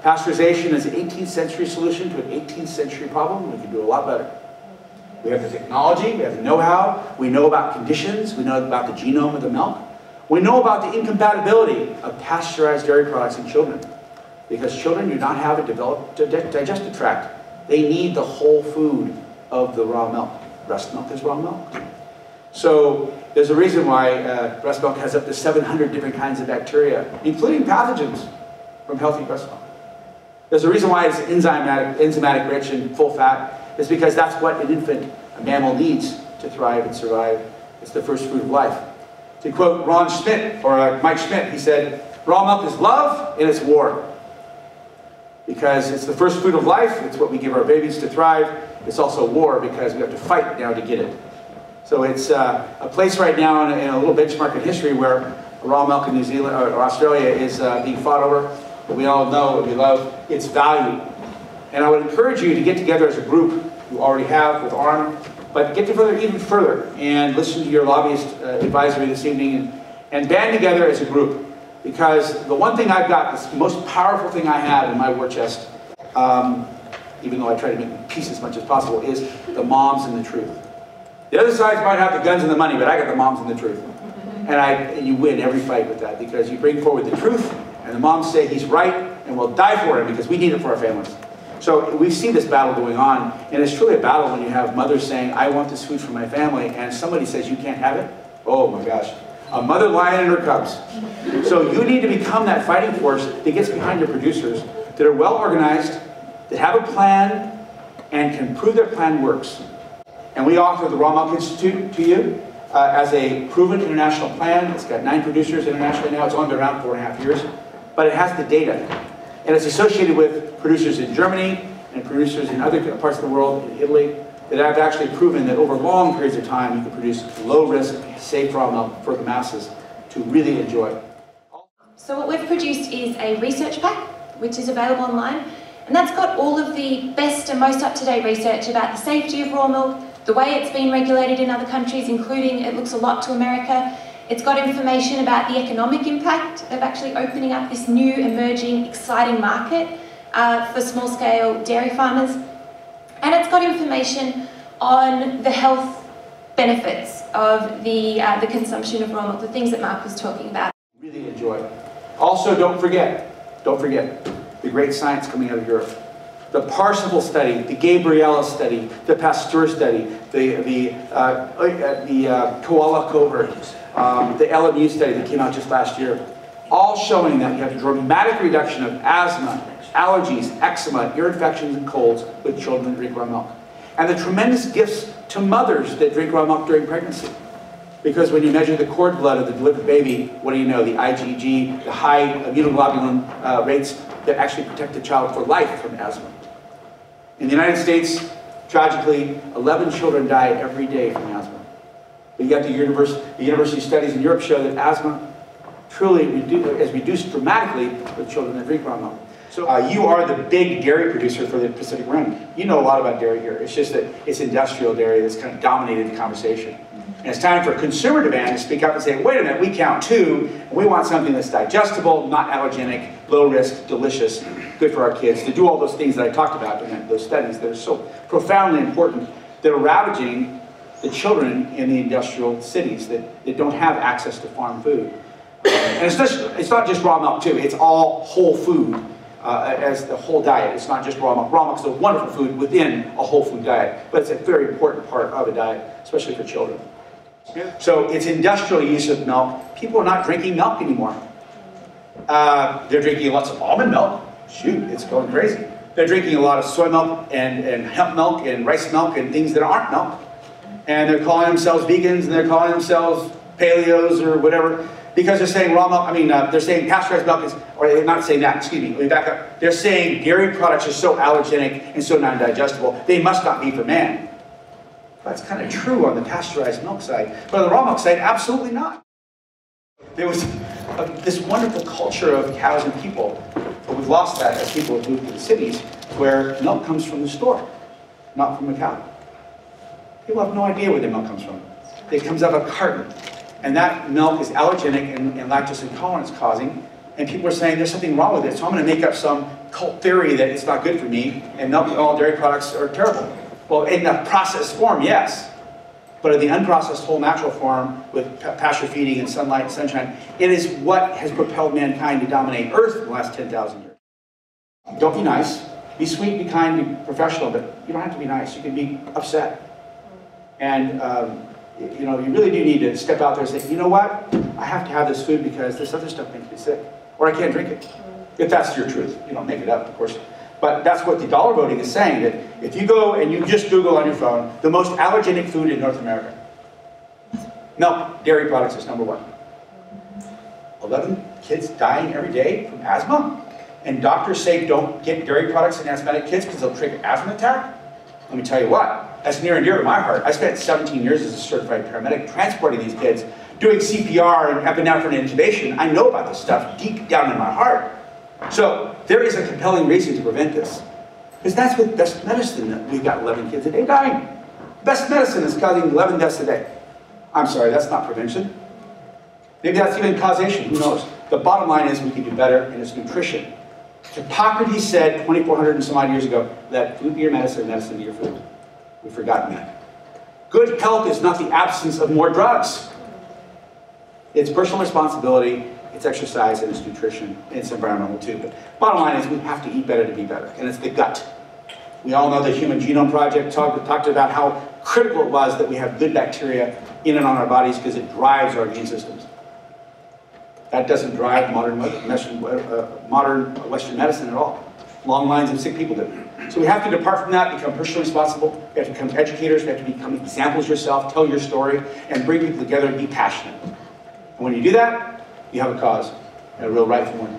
Pasteurization is an 18th century solution to an 18th century problem. We can do a lot better. We have the technology, we have the know-how, we know about conditions, we know about the genome of the milk. We know about the incompatibility of pasteurized dairy products in children, because children do not have a developed digestive tract. They need the whole food of the raw milk. Breast milk is raw milk. So there's a reason why breast milk has up to 700 different kinds of bacteria, including pathogens from healthy breast milk. There's a reason why it's enzymatic rich and full fat. It's because that's what an infant, a mammal, needs to thrive and survive. It's the first food of life. To quote Ron Schmidt, or Mike Schmidt, he said, "Raw milk is love and it's war." Because it's the first food of life, it's what we give our babies to thrive. It's also war because we have to fight now to get it. So it's a place right now in a little benchmark in history where raw milk in New Zealand or Australia is being fought over. But we all know and we love its value. And I would encourage you to get together as a group, you already have with ARM, but get together even further and listen to your lobbyist advisory this evening and band together as a group. Because the one thing I've got, the most powerful thing I have in my war chest, even though I try to make peace as much as possible, is the moms and the truth. The other sides might have the guns and the money, but I got the moms and the truth. And you win every fight with that because you bring forward the truth, and the moms say he's right, and we'll die for him because we need it for our families. So we see this battle going on, and it's truly a battle when you have mothers saying, I want this food for my family, and somebody says you can't have it. Oh my gosh. A mother lion and her cubs. So you need to become that fighting force that gets behind your producers, that are well organized, that have a plan, and can prove their plan works. And we offer the Raw Milk Institute to you as a proven international plan. It's got 9 producers internationally now. It's only been around 4.5 years. But it has the data. And it's associated with producers in Germany and producers in other parts of the world, in Italy, that have actually proven that over long periods of time you can produce low-risk, safe raw milk for the masses to really enjoy. So what we've produced is a research pack, which is available online, and that's got all of the best and most up-to-date research about the safety of raw milk, the way it's been regulated in other countries, including, it looks a lot to America. It's got information about the economic impact of actually opening up this new, emerging, exciting market for small-scale dairy farmers. And it's got information on the health benefits of the consumption of raw milk, the things that Mark was talking about. Really enjoy. Also, don't forget the great science coming out of Europe. The Parsifal study, the Gabriella study, the Pasteur study, the koala cohort, the LMU study that came out just last year, all showing that you have a dramatic reduction of asthma, allergies, eczema, ear infections, and colds with children that drink raw milk. And the tremendous gifts to mothers that drink raw milk during pregnancy. Because when you measure the cord blood of the delivered baby, what do you know? The IgG, the high immunoglobulin rates that actually protect the child for life from asthma. In the United States, tragically, 11 children die every day from asthma. But you got the university studies in Europe show that asthma truly is reduced dramatically with children that drink raw milk. So you are the big dairy producer for the Pacific Rim. You know a lot about dairy here. It's just that it's industrial dairy that's kind of dominated the conversation. And it's time for consumer demand to speak up and say, wait a minute, we count too, and we want something that's digestible, not allergenic, low risk, delicious, good for our kids, to do all those things that I talked about in those studies that are so profoundly important, that are ravaging the children in the industrial cities that don't have access to farm food. And it's not just raw milk too, it's all whole food. As the whole diet. It's not just raw milk. Raw milk is a wonderful food within a whole food diet, but it's a very important part of a diet, especially for children. So it's industrial use of milk. People are not drinking milk anymore. They're drinking lots of almond milk. Shoot, it's going crazy. They're drinking a lot of soy milk and hemp milk and rice milk and things that aren't milk. And they're calling themselves vegans and they're calling themselves paleos or whatever. Because they're saying raw milk, they're saying pasteurized milk is, or they're not saying that, excuse me, let me back up. They're saying dairy products are so allergenic and so non-digestible, they must not be for man. That's kind of true on the pasteurized milk side. But on the raw milk side, absolutely not. There was this wonderful culture of cows and people, but we've lost that as people have moved to the cities, where milk comes from the store, not from a cow. People have no idea where their milk comes from. It comes out of a carton. And that milk is allergenic and lactose intolerance causing, and people are saying there's something wrong with it, so I'm going to make up some cult theory that it's not good for me, and all dairy products are terrible. Well, in the processed form, yes. But in the unprocessed whole natural form, with pasture feeding and sunlight and sunshine, it is what has propelled mankind to dominate Earth for the last 10,000 years. Don't be nice. Be sweet, be kind, be professional, but you don't have to be nice. You can be upset. And you know, you really do need to step out there and say, you know what? I have to have this food because this other stuff makes me sick. Or I can't drink it. If that's your truth. You don't make it up, of course. But that's what the dollar voting is saying, that if you go and you just Google on your phone, the most allergenic food in North America, milk, dairy products is number 1. 11 kids dying every day from asthma? And doctors say don't get dairy products in asthmatic kids because they'll trigger asthma attack? Let me tell you what, that's near and dear to my heart. I spent 17 years as a certified paramedic transporting these kids, doing CPR and epinephrine intubation. I know about this stuff deep down in my heart. So there is a compelling reason to prevent this. Because that's what best medicine, that we've got 11 kids a day dying. Best medicine is causing 11 deaths a day. I'm sorry, that's not prevention. Maybe that's even causation, who knows? The bottom line is we can do better, and it's nutrition. Hippocrates said 2,400 and some odd years ago, let food be your medicine, medicine be your food. We've forgotten that. Good health is not the absence of more drugs. It's personal responsibility, it's exercise, and it's nutrition, and it's environmental too. But bottom line is we have to eat better to be better, and it's the gut. We all know the Human Genome Project talked about how critical it was that we have good bacteria in and on our bodies because it drives our immune systems. That doesn't drive modern Western medicine at all. Long lines of sick people do. So we have to depart from that, become personally responsible. We have to become educators. We have to become examples yourself, tell your story, and bring people together and be passionate. And when you do that, you have a cause and a real right for one.